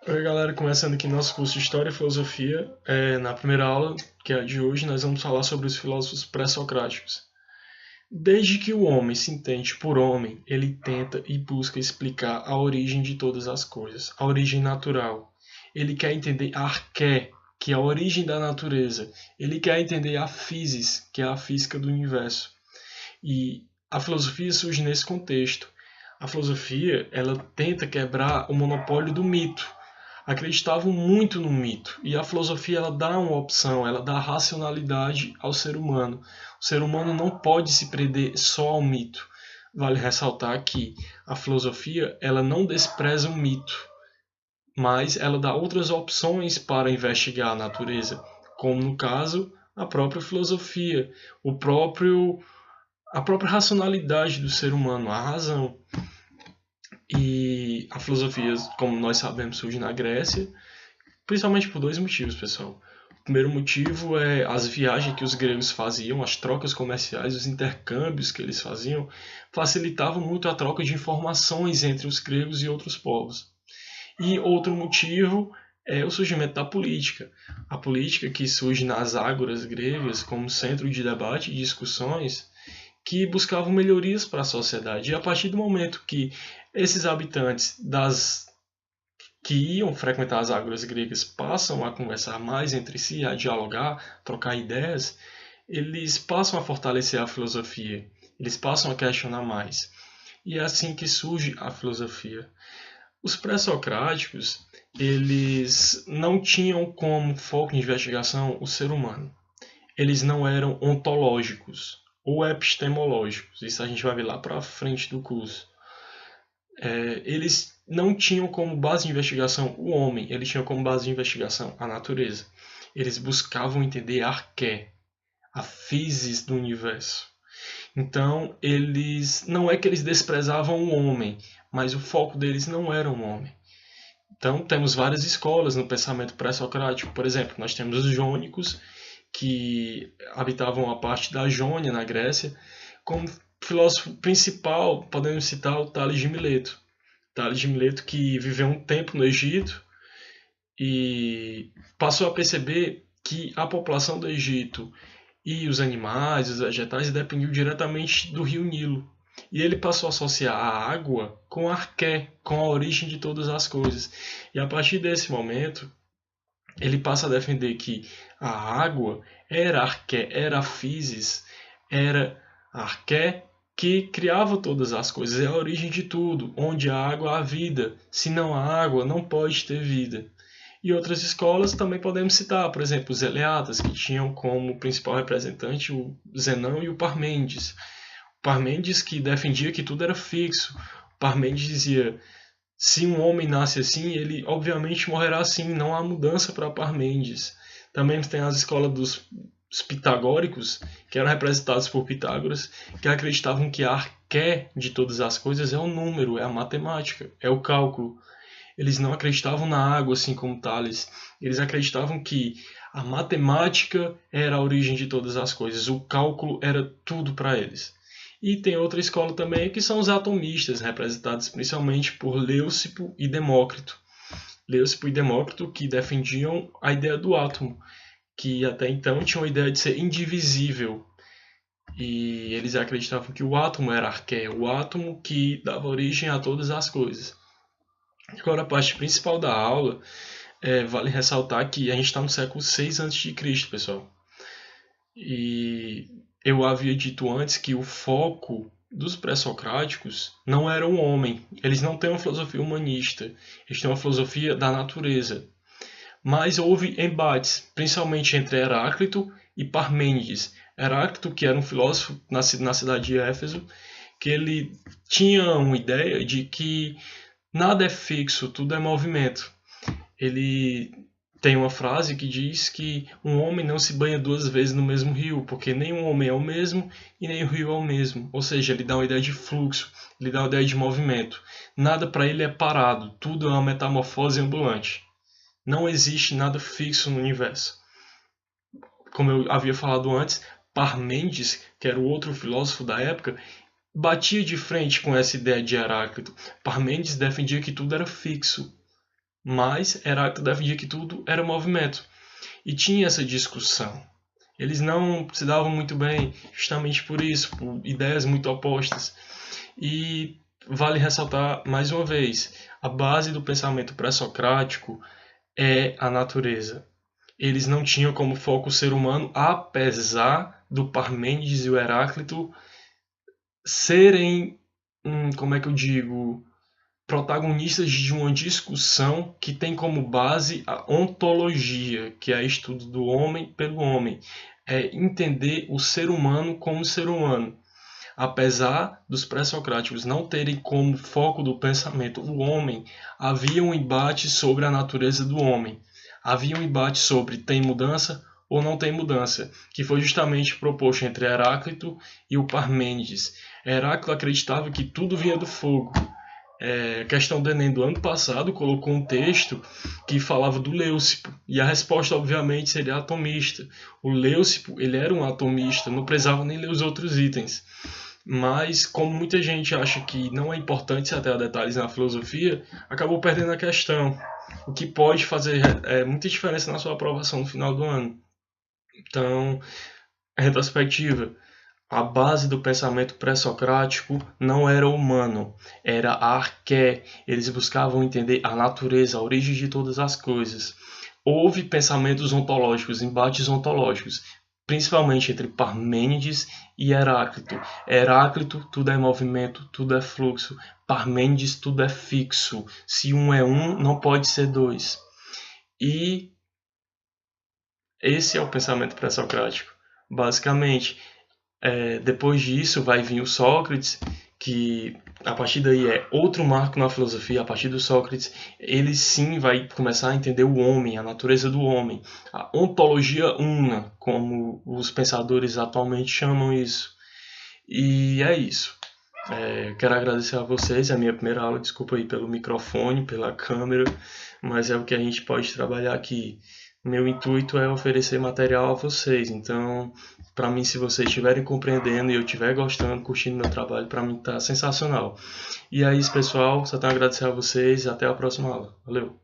Oi, galera, começando aqui nosso curso de História e Filosofia. Na primeira aula, que é a de hoje, nós vamos falar sobre os filósofos pré-socráticos. Desde que o homem se entende por homem, ele tenta e busca explicar a origem de todas as coisas, a origem natural. Ele quer entender a arqué, que é a origem da natureza. Ele quer entender a physis, que é a física do universo. E a filosofia surge nesse contexto. A filosofia, ela tenta quebrar o monopólio do mito. Acreditavam muito no mito, e a filosofia ela dá uma opção, ela dá racionalidade ao ser humano. O ser humano não pode se prender só ao mito. Vale ressaltar que a filosofia ela não despreza o mito, mas ela dá outras opções para investigar a natureza, como no caso a própria filosofia, a própria racionalidade do ser humano, a razão. E a filosofia, como nós sabemos, surge na Grécia, principalmente por dois motivos, pessoal. O primeiro motivo é as viagens que os gregos faziam, as trocas comerciais, os intercâmbios que eles faziam, facilitavam muito a troca de informações entre os gregos e outros povos. E outro motivo é o surgimento da política. A política que surge nas ágoras gregas como centro de debate e discussões que buscavam melhorias para a sociedade. E a partir do momento que esses habitantes que iam frequentar as águas gregas passam a conversar mais entre si, a dialogar, trocar ideias, eles passam a fortalecer a filosofia, eles passam a questionar mais. E é assim que surge a filosofia. Os pré-socráticos, eles não tinham como foco de investigação o ser humano. Eles não eram ontológicos ou epistemológicos. Isso a gente vai ver lá para frente do curso. Eles não tinham como base de investigação o homem, eles tinham como base de investigação a natureza. Eles buscavam entender a arqué, a physis do universo. Então, eles não é que eles desprezavam o homem, mas o foco deles não era o homem. Então, temos várias escolas no pensamento pré-socrático. Por exemplo, nós temos os jônicos, que habitavam a parte da Jônia, na Grécia. Como filósofo principal, podemos citar o Tales de Mileto. Tales de Mileto, que viveu um tempo no Egito e passou a perceber que a população do Egito e os animais, os vegetais, dependiam diretamente do rio Nilo. E ele passou a associar a água com a arqué, com a origem de todas as coisas. E a partir desse momento, ele passa a defender que a água era arqué, era a physis, era a arqué que criava todas as coisas, é a origem de tudo, onde há água há vida, se não há água não pode ter vida. E outras escolas também podemos citar, por exemplo, os Eleatas, que tinham como principal representante o Zenão e o Parmênides. O Parmênides que defendia que tudo era fixo. O Parmênides dizia: se um homem nasce assim, ele obviamente morrerá assim, não há mudança para Parmênides. Também tem as escolas dos pitagóricos, que eram representados por Pitágoras, que acreditavam que a arqué de todas as coisas é o número, é a matemática, é o cálculo. Eles não acreditavam na água, assim como Tales. Eles acreditavam que a matemática era a origem de todas as coisas, o cálculo era tudo para eles. E tem outra escola também que são os atomistas, representados principalmente por Leucipo e Demócrito. Leucipo e Demócrito que defendiam a ideia do átomo, que até então tinham a ideia de ser indivisível. E eles acreditavam que o átomo era arqué, o átomo que dava origem a todas as coisas. Agora, a parte principal da aula, vale ressaltar que a gente está no século 6 a.C., pessoal. E eu havia dito antes que o foco dos pré-socráticos não era o homem. Eles não têm uma filosofia humanista, eles têm uma filosofia da natureza. Mas houve embates, principalmente entre Heráclito e Parmênides. Heráclito, que era um filósofo nascido na cidade de Éfeso, que ele tinha uma ideia de que nada é fixo, tudo é movimento. Ele tem uma frase que diz que um homem não se banha duas vezes no mesmo rio, porque nem um homem é o mesmo e nem o rio é o mesmo. Ou seja, ele dá uma ideia de fluxo, ele dá uma ideia de movimento. Nada para ele é parado, tudo é uma metamorfose ambulante. Não existe nada fixo no universo. Como eu havia falado antes, Parmênides, que era o outro filósofo da época, batia de frente com essa ideia de Heráclito. Parmênides defendia que tudo era fixo. mas Heráclito defendia que tudo era movimento. E tinha essa discussão. Eles não se davam muito bem justamente por isso, por ideias muito opostas. E vale ressaltar mais uma vez, a base do pensamento pré-socrático é a natureza. Eles não tinham como foco o ser humano, apesar do Parmênides e o Heráclito serem, como é que eu digo, protagonistas de uma discussão que tem como base a ontologia, que é o estudo do homem pelo homem. É entender o ser humano como ser humano. Apesar dos pré-socráticos não terem como foco do pensamento o homem, havia um embate sobre a natureza do homem. Havia um embate sobre tem mudança ou não tem mudança, que foi justamente proposto entre Heráclito e o Parmênides. Heráclito acreditava que tudo vinha do fogo. A questão do Enem do ano passado colocou um texto que falava do Leucipo, e a resposta obviamente seria atomista. O Leucipo, ele era um atomista, não precisava nem ler os outros itens. Mas como muita gente acha que não é importante se ater a detalhes na filosofia, acabou perdendo a questão, o que pode fazer muita diferença na sua aprovação no final do ano. Então, retrospectiva. A base do pensamento pré-socrático não era o humano, era a arqué. Eles buscavam entender a natureza, a origem de todas as coisas. Houve pensamentos ontológicos, embates ontológicos, principalmente entre Parmênides e Heráclito. Heráclito, tudo é movimento, tudo é fluxo. Parmênides, tudo é fixo. Se um é um, não pode ser dois. E esse é o pensamento pré-socrático. Basicamente, depois disso vai vir o Sócrates, que a partir daí é outro marco na filosofia. A partir do Sócrates, ele sim vai começar a entender o homem, a natureza do homem, a ontologia una, como os pensadores atualmente chamam isso. E é isso. Quero agradecer a vocês, é a minha primeira aula, desculpa aí pelo microfone, pela câmera, mas é o que a gente pode trabalhar aqui. Meu intuito é oferecer material a vocês, então, para mim, se vocês estiverem compreendendo e eu estiver gostando, curtindo meu trabalho, para mim tá sensacional. E é isso, pessoal, só tenho a agradecer a vocês e até a próxima aula. Valeu!